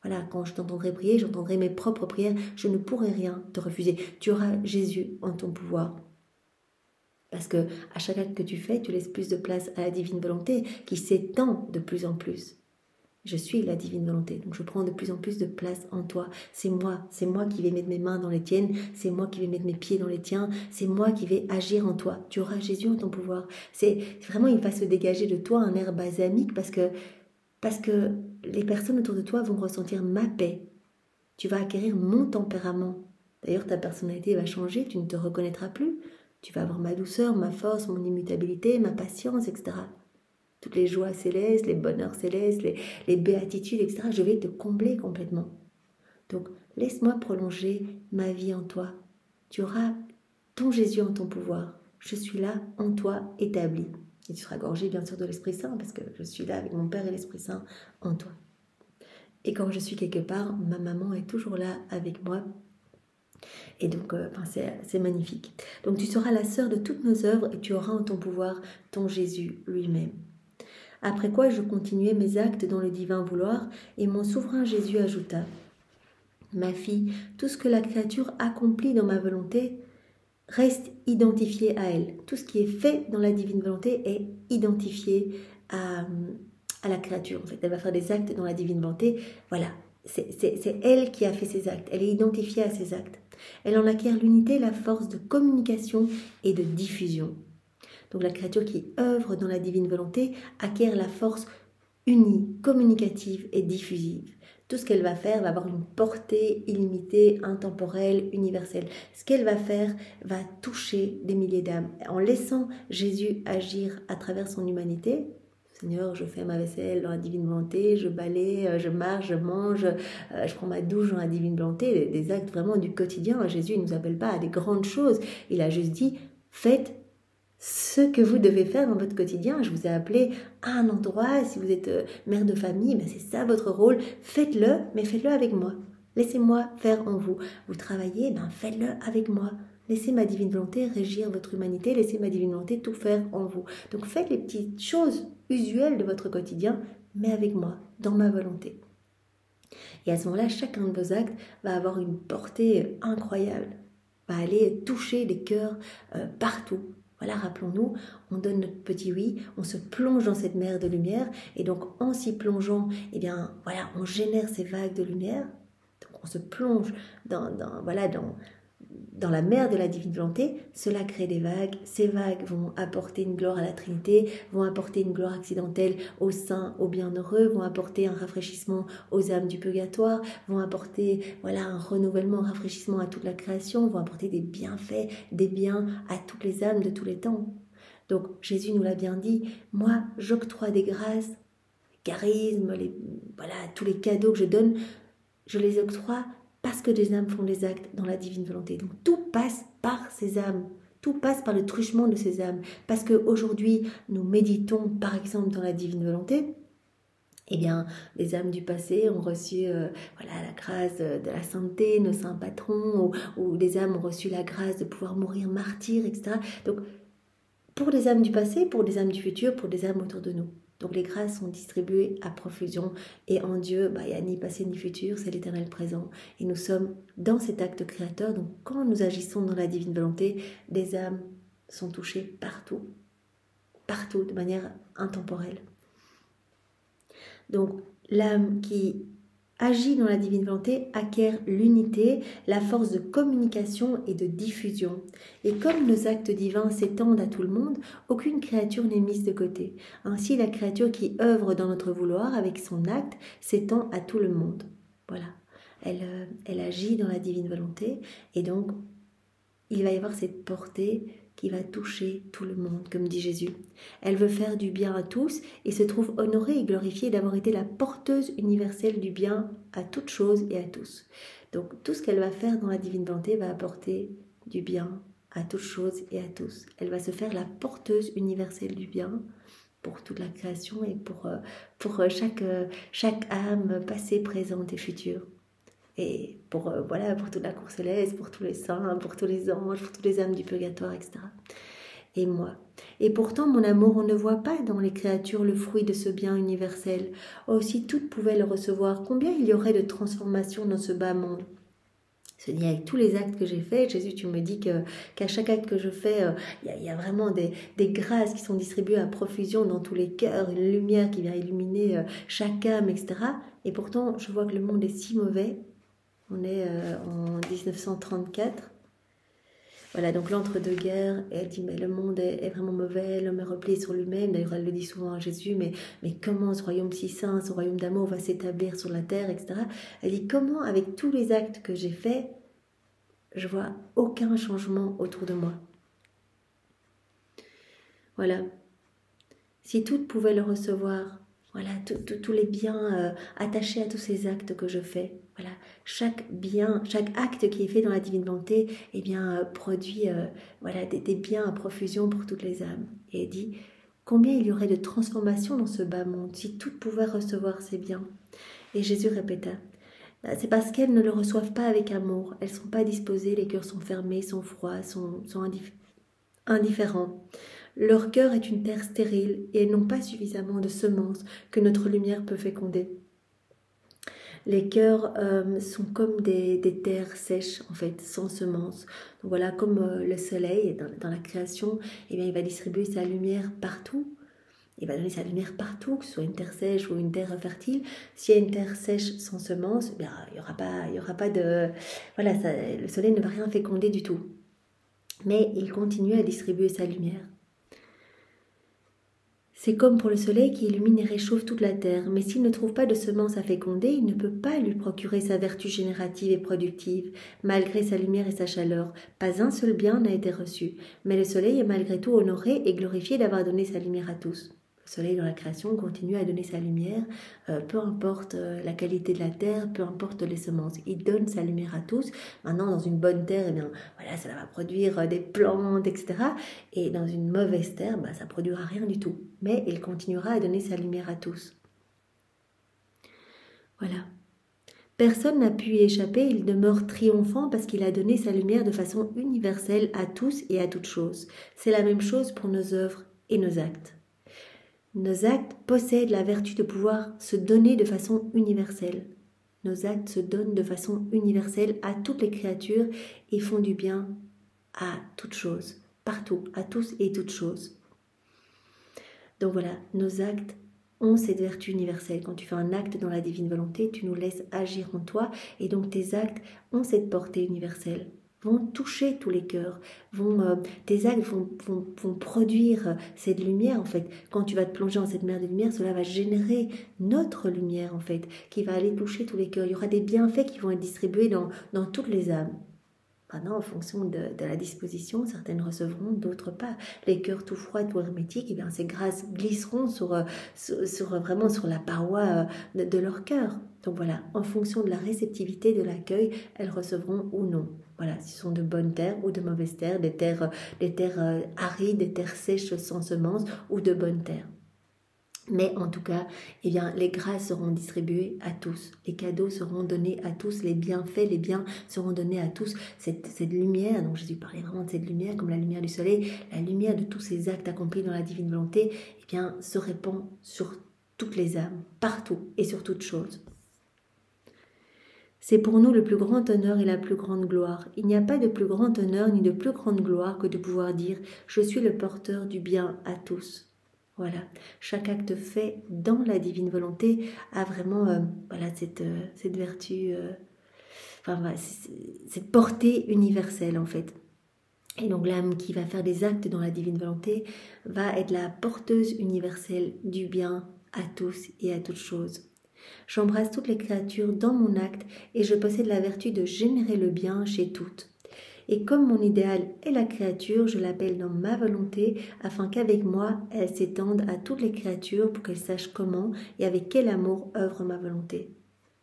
Voilà, quand je t'entendrai prier, j'entendrai mes propres prières, je ne pourrai rien te refuser. Tu auras Jésus en ton pouvoir. Parce que à chaque acte que tu fais, tu laisses plus de place à la divine volonté qui s'étend de plus en plus. Je suis la divine volonté, donc je prends de plus en plus de place en toi. C'est moi qui vais mettre mes mains dans les tiennes, c'est moi qui vais mettre mes pieds dans les tiens, c'est moi qui vais agir en toi. Tu auras Jésus en ton pouvoir. C'est vraiment, il va se dégager de toi un air balsamique parce que les personnes autour de toi vont ressentir ma paix. Tu vas acquérir mon tempérament. D'ailleurs, ta personnalité va changer, tu ne te reconnaîtras plus. Tu vas avoir ma douceur, ma force, mon immutabilité, ma patience, etc. Toutes les joies célestes, les bonheurs célestes, les béatitudes, etc. Je vais te combler complètement. Donc, laisse-moi prolonger ma vie en toi. Tu auras ton Jésus en ton pouvoir. Je suis là en toi établi. Et tu seras gorgé bien sûr de l'Esprit Saint parce que je suis là avec mon Père et l'Esprit Saint en toi. Et quand je suis quelque part, ma maman est toujours là avec moi. Et donc, c'est magnifique. Donc, tu seras la sœur de toutes nos œuvres et tu auras en ton pouvoir ton Jésus lui-même. Après quoi, je continuai mes actes dans le divin vouloir et mon souverain Jésus ajouta « Ma fille, tout ce que la créature accomplit dans ma volonté reste identifié à elle. Tout ce qui est fait dans la divine volonté est identifié à la créature. En fait, elle va faire des actes dans la divine volonté. Voilà, c'est elle qui a fait ces actes. Elle est identifiée à ces actes. Elle en acquiert l'unité, la force de communication et de diffusion. Donc la créature qui œuvre dans la divine volonté acquiert la force unie, communicative et diffusive. Tout ce qu'elle va faire va avoir une portée illimitée, intemporelle, universelle. Ce qu'elle va faire va toucher des milliers d'âmes. En laissant Jésus agir à travers son humanité, Seigneur, je fais ma vaisselle dans la divine volonté, je balaye, je marche, je mange, je prends ma douche dans la divine volonté, des actes vraiment du quotidien. Jésus ne nous appelle pas à des grandes choses. Il a juste dit, faites ce que vous devez faire dans votre quotidien. Je vous ai appelé à un endroit, si vous êtes mère de famille, c'est ça votre rôle. Faites-le, mais faites-le avec moi. Laissez-moi faire en vous. Vous travaillez, faites-le avec moi. Laissez ma divine volonté régir votre humanité, laissez ma divine volonté tout faire en vous. Donc faites les petites choses usuelles de votre quotidien, mais avec moi, dans ma volonté. Et à ce moment-là, chacun de vos actes va avoir une portée incroyable. va aller toucher les cœurs partout. Voilà, rappelons-nous, on donne notre petit oui, on se plonge dans cette mer de lumière, et donc en s'y plongeant, eh bien, voilà, on génère ces vagues de lumière. Donc on se plonge dans la mer de la divine volonté, cela crée des vagues. Ces vagues vont apporter une gloire à la Trinité, vont apporter une gloire accidentelle aux saints, aux bienheureux, vont apporter un rafraîchissement aux âmes du purgatoire, vont apporter un renouvellement, un rafraîchissement à toute la création, vont apporter des bienfaits, des biens à toutes les âmes de tous les temps. Donc Jésus nous l'a bien dit, moi j'octroie des grâces, charismes, tous les cadeaux que je donne, je les octroie parce que des âmes font des actes dans la divine volonté. Donc tout passe par ces âmes, tout passe par le truchement de ces âmes. Parce qu'aujourd'hui, nous méditons par exemple dans la divine volonté, eh bien, les âmes du passé ont reçu la grâce de la sainteté, nos saints patrons, ou des âmes ont reçu la grâce de pouvoir mourir martyrs, etc. Donc, pour les âmes du passé, pour les âmes du futur, pour les âmes autour de nous. Donc les grâces sont distribuées à profusion et en Dieu, il n'y a ni passé ni futur, c'est l'éternel présent. Et nous sommes dans cet acte créateur, donc quand nous agissons dans la divine volonté, les âmes sont touchées partout, partout, de manière intemporelle. Donc l'âme qui agit dans la divine volonté acquiert l'unité, la force de communication et de diffusion. Et comme nos actes divins s'étendent à tout le monde, aucune créature n'est mise de côté. Ainsi, la créature qui œuvre dans notre vouloir avec son acte s'étend à tout le monde. Voilà. Elle agit dans la divine volonté et donc il va y avoir cette portée qui va toucher tout le monde, comme dit Jésus. Elle veut faire du bien à tous et se trouve honorée et glorifiée d'avoir été la porteuse universelle du bien à toutes choses et à tous. Donc tout ce qu'elle va faire dans la divine volonté va apporter du bien à toutes choses et à tous. Elle va se faire la porteuse universelle du bien pour toute la création et pour chaque âme passée, présente et future. Et pour toute la cour céleste, pour tous les saints, pour tous les anges, pour toutes les âmes du purgatoire, etc. Et moi. Et pourtant, mon amour, on ne voit pas dans les créatures le fruit de ce bien universel. Oh, si toutes pouvaient le recevoir, combien il y aurait de transformations dans ce bas monde? Se dit avec tous les actes que j'ai faits, Jésus, tu me dis qu'à chaque acte que je fais, il y a vraiment des grâces qui sont distribuées à profusion dans tous les cœurs, une lumière qui vient illuminer chaque âme, etc. Et pourtant, je vois que le monde est si mauvais. On est en 1934. Voilà, donc l'entre-deux-guerres, elle dit, mais le monde est vraiment mauvais, l'homme est replié sur lui-même. D'ailleurs, elle le dit souvent à Jésus, mais comment ce royaume si saint, ce royaume d'amour va s'établir sur la terre, etc. Elle dit, comment, avec tous les actes que j'ai faits, je vois aucun changement autour de moi. Voilà. Si toutes pouvaient le recevoir, voilà, tous les biens attachés à tous ces actes que je fais. Voilà, chaque acte qui est fait dans la divine volonté, eh bien, produit des biens à profusion pour toutes les âmes. Et elle dit, combien il y aurait de transformations dans ce bas monde si toutes pouvaient recevoir ces biens. Et Jésus répéta, c'est parce qu'elles ne le reçoivent pas avec amour, elles ne sont pas disposées, les cœurs sont fermés, sont froids, sont indifférents. Leur cœur est une terre stérile et elles n'ont pas suffisamment de semences que notre lumière peut féconder. Les cœurs sont comme des terres sèches, en fait, sans semences. Donc voilà, comme le soleil dans la création, eh bien, il va distribuer sa lumière partout. Il va donner sa lumière partout, que ce soit une terre sèche ou une terre fertile. S'il y a une terre sèche sans semences, eh bien, il n'y aura pas de... Voilà, le soleil ne va rien féconder du tout. Mais il continue à distribuer sa lumière. C'est comme pour le soleil qui illumine et réchauffe toute la terre, mais s'il ne trouve pas de semences à féconder, il ne peut pas lui procurer sa vertu générative et productive, malgré sa lumière et sa chaleur. Pas un seul bien n'a été reçu, mais le soleil est malgré tout honoré et glorifié d'avoir donné sa lumière à tous. Le soleil dans la création continue à donner sa lumière, peu importe la qualité de la terre, peu importe les semences. Il donne sa lumière à tous. Maintenant, dans une bonne terre, eh bien, voilà, ça va produire des plantes, etc. Et dans une mauvaise terre, ça ne produira rien du tout. Mais il continuera à donner sa lumière à tous. Voilà. Personne n'a pu y échapper, il demeure triomphant parce qu'il a donné sa lumière de façon universelle à tous et à toutes choses. C'est la même chose pour nos œuvres et nos actes. Nos actes possèdent la vertu de pouvoir se donner de façon universelle. Nos actes se donnent de façon universelle à toutes les créatures et font du bien à toutes choses, partout, à tous et toutes choses. Donc voilà, nos actes ont cette vertu universelle. Quand tu fais un acte dans la divine volonté, tu nous laisses agir en toi et donc tes actes ont cette portée universelle, vont toucher tous les cœurs, tes actes vont produire cette lumière en fait. Quand tu vas te plonger dans cette mer de lumière, cela va générer notre lumière en fait, qui va aller toucher tous les cœurs. Il y aura des bienfaits qui vont être distribués dans toutes les âmes. Maintenant, en fonction de la disposition, certaines recevront, d'autres pas. Les cœurs tout froids, tout hermétiques, eh bien, ces grâces glisseront vraiment sur la paroi de leur cœur. Donc voilà, en fonction de la réceptivité de l'accueil, elles recevront ou non. Voilà, ce sont de bonnes terres ou de mauvaises terres, des terres arides, des terres sèches sans semences ou de bonnes terres. Mais en tout cas, eh bien, les grâces seront distribuées à tous, les cadeaux seront donnés à tous, les bienfaits, les biens seront donnés à tous. Cette lumière, donc Jésus parlait vraiment de cette lumière comme la lumière du soleil, la lumière de tous ces actes accomplis dans la divine volonté, eh bien, se répand sur toutes les âmes, partout et sur toutes choses. C'est pour nous le plus grand honneur et la plus grande gloire. Il n'y a pas de plus grand honneur ni de plus grande gloire que de pouvoir dire « Je suis le porteur du bien à tous ». Voilà, chaque acte fait dans la divine volonté a vraiment cette vertu, cette portée universelle en fait. Et donc l'âme qui va faire des actes dans la divine volonté va être la porteuse universelle du bien à tous et à toutes choses. J'embrasse toutes les créatures dans mon acte et je possède la vertu de générer le bien chez toutes. Et comme mon idéal est la créature, je l'appelle dans ma volonté, afin qu'avec moi, elle s'étende à toutes les créatures pour qu'elles sachent comment et avec quel amour œuvre ma volonté.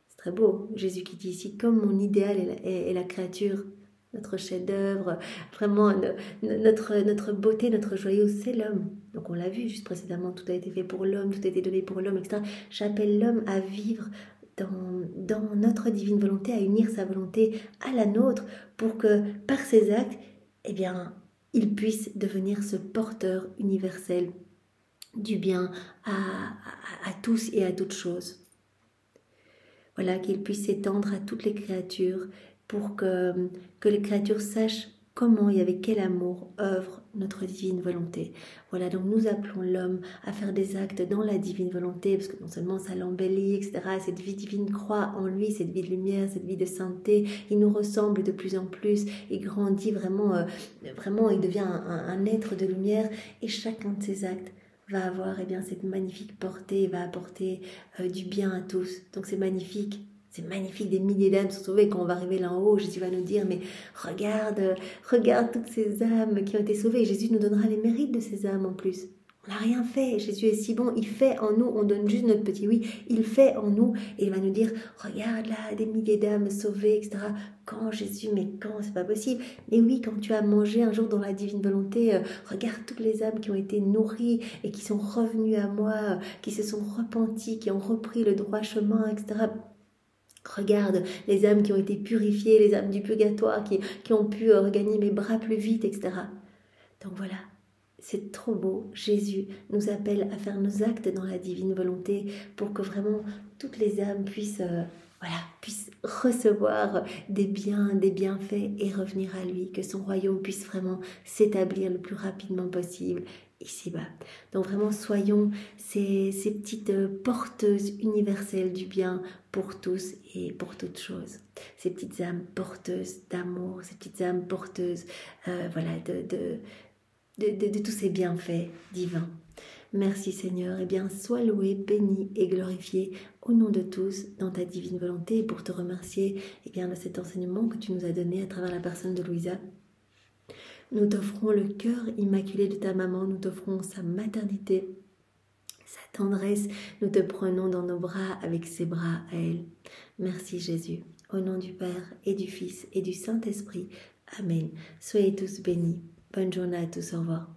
C'est très beau, Jésus qui dit ici, comme mon idéal est la créature, notre chef-d'œuvre, vraiment notre beauté, notre joyau, c'est l'homme. Donc on l'a vu juste précédemment, tout a été fait pour l'homme, tout a été donné pour l'homme, etc. J'appelle l'homme à vivre dans notre divine volonté, à unir sa volonté à la nôtre pour que par ses actes, eh bien, il puisse devenir ce porteur universel du bien à tous et à toutes choses. Voilà, qu'il puisse s'étendre à toutes les créatures pour que les créatures sachent comment et avec quel amour œuvre notre divine volonté. Voilà, donc nous appelons l'homme à faire des actes dans la divine volonté, parce que non seulement ça l'embellit, etc., cette vie divine croît en lui, cette vie de lumière, cette vie de sainteté, il nous ressemble de plus en plus, il grandit vraiment, il devient un être de lumière, et chacun de ses actes va avoir cette magnifique portée, va apporter du bien à tous. Donc c'est magnifique. C'est magnifique, des milliers d'âmes sont sauvées. Quand on va arriver là en haut, Jésus va nous dire, mais regarde toutes ces âmes qui ont été sauvées. Et Jésus nous donnera les mérites de ces âmes en plus. On n'a rien fait. Jésus est si bon, il fait en nous. On donne juste notre petit oui. Il fait en nous. Et il va nous dire, regarde là, des milliers d'âmes sauvées, etc. Quand Jésus, mais quand, c'est pas possible. Mais oui, quand tu as mangé un jour dans la divine volonté, regarde toutes les âmes qui ont été nourries et qui sont revenues à moi, qui se sont repenties, qui ont repris le droit chemin, etc. Regarde les âmes qui ont été purifiées, les âmes du purgatoire qui ont pu regagner mes bras plus vite, etc. Donc voilà, c'est trop beau. Jésus nous appelle à faire nos actes dans la divine volonté pour que vraiment toutes les âmes puissent recevoir des biens, des bienfaits et revenir à lui, que son royaume puisse vraiment s'établir le plus rapidement possible ici-bas. Donc vraiment soyons ces petites porteuses universelles du bien pour tous et pour toutes choses. Ces petites âmes porteuses d'amour, ces petites âmes porteuses de tous ces bienfaits divins. Merci Seigneur, et bien sois loué, béni et glorifié au nom de tous dans ta divine volonté, et pour te remercier de cet enseignement que tu nous as donné à travers la personne de Louisa. Nous t'offrons le cœur immaculé de ta maman, nous t'offrons sa maternité, sa tendresse, nous te prenons dans nos bras avec ses bras à elle. Merci Jésus, au nom du Père et du Fils et du Saint-Esprit. Amen. Soyez tous bénis. Bonne journée à tous, au revoir.